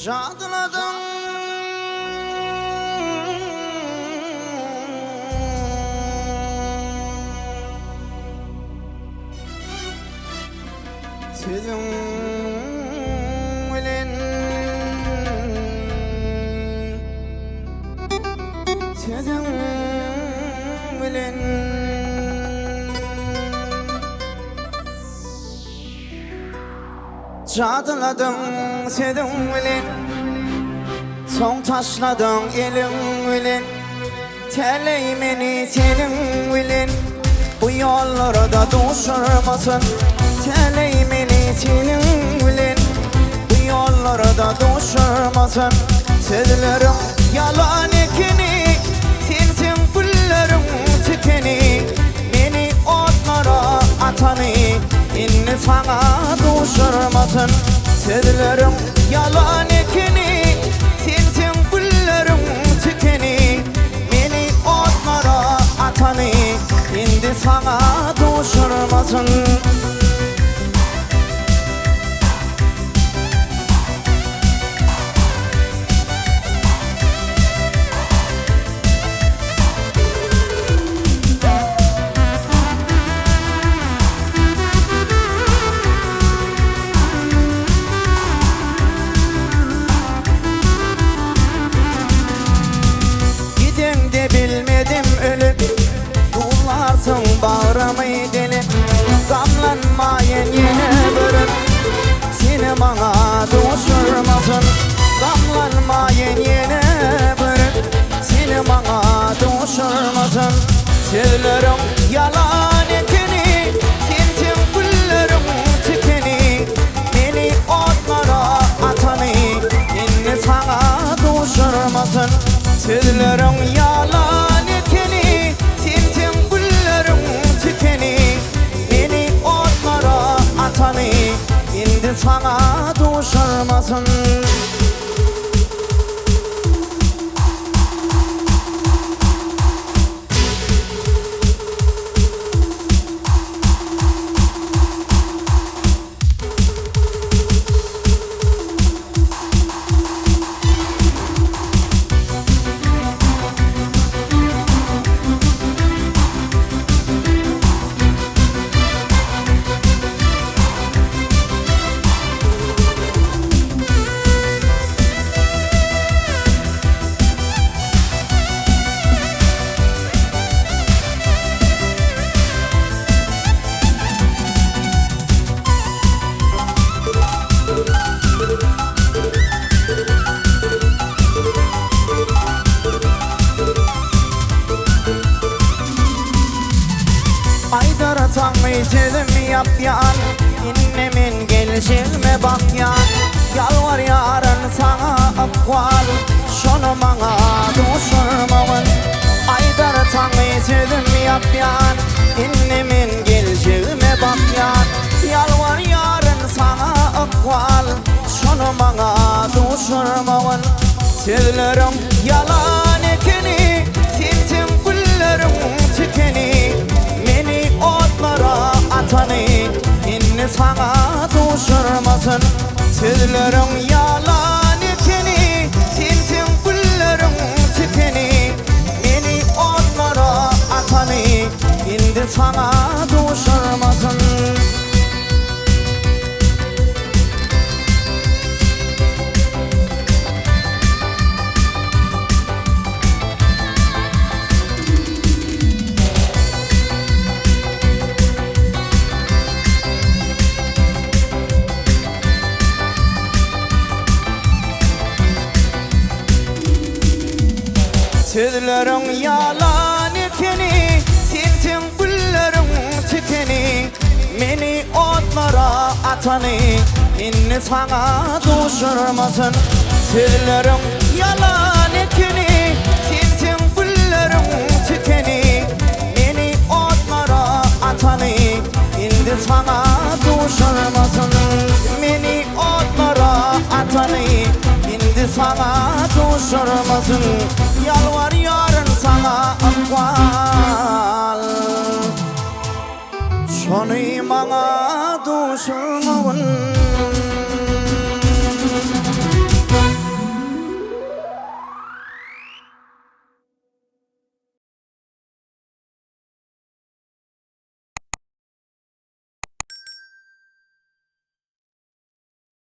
Jadladım Sizin bilen Sizin bilen Jadladım sizin bilen Son taşladım elin bilen Teleymeni senin bilen Bu yollara da düşürmesin Teleymeni senin bilen Bu yollara da düşürmesin Sözlerim yalan ekeni Sensin güllerim tükeni Beni otlara atanı İnni sana düşürmesin Sözlerim yalan ekeni Sensin güllerim tükeni Beni otlara atanı İndi sana düşürmesin Bilmedim ölüp Dularsın bağrımı delip Gamlanmayın yine bölüp Seni bana düşürmesin Gamlanmayın yine bölüp Seni bana düşürmesin Sözlerim yalan ekeni Sensin güllerim tükeni Beni otlara atanı İnni sana düşürmesin Sözlerim yalan ekeni Sensin güllerim tükeni Beni otlara atanı İndi sana düşürmesin Aydara tanmayı sözüm yap yan İnnemin gelişime bak yan Yalvar yarın sana akval Şunu bana düşürmeyin Aydara tanmayı sözüm yap yan İnnemin gelişime bak yan Yalvar yarın sana akval Şunu bana düşürmeyin Sözlerim yalan ekeni Sensin güllerim tükeni Beni otlara atanı İnni sana düşürmesin Sözlerim yalan ekeni Sensin güllerim tükeni Beni otlara atanı İndi sana düşürmesin Sözlerim yalan ekeni Sensin güllerim tükeni Beni otlara atanı İnni sana düşürmesin Sözlerim yalan ekeni Sensin güllerim tükeni Beni otlara atanı İndi sana düşürmesin Beni otlara atanı İndi sana düşürmesin Yalvar yarın sana akval Şunu bana düşürmeyin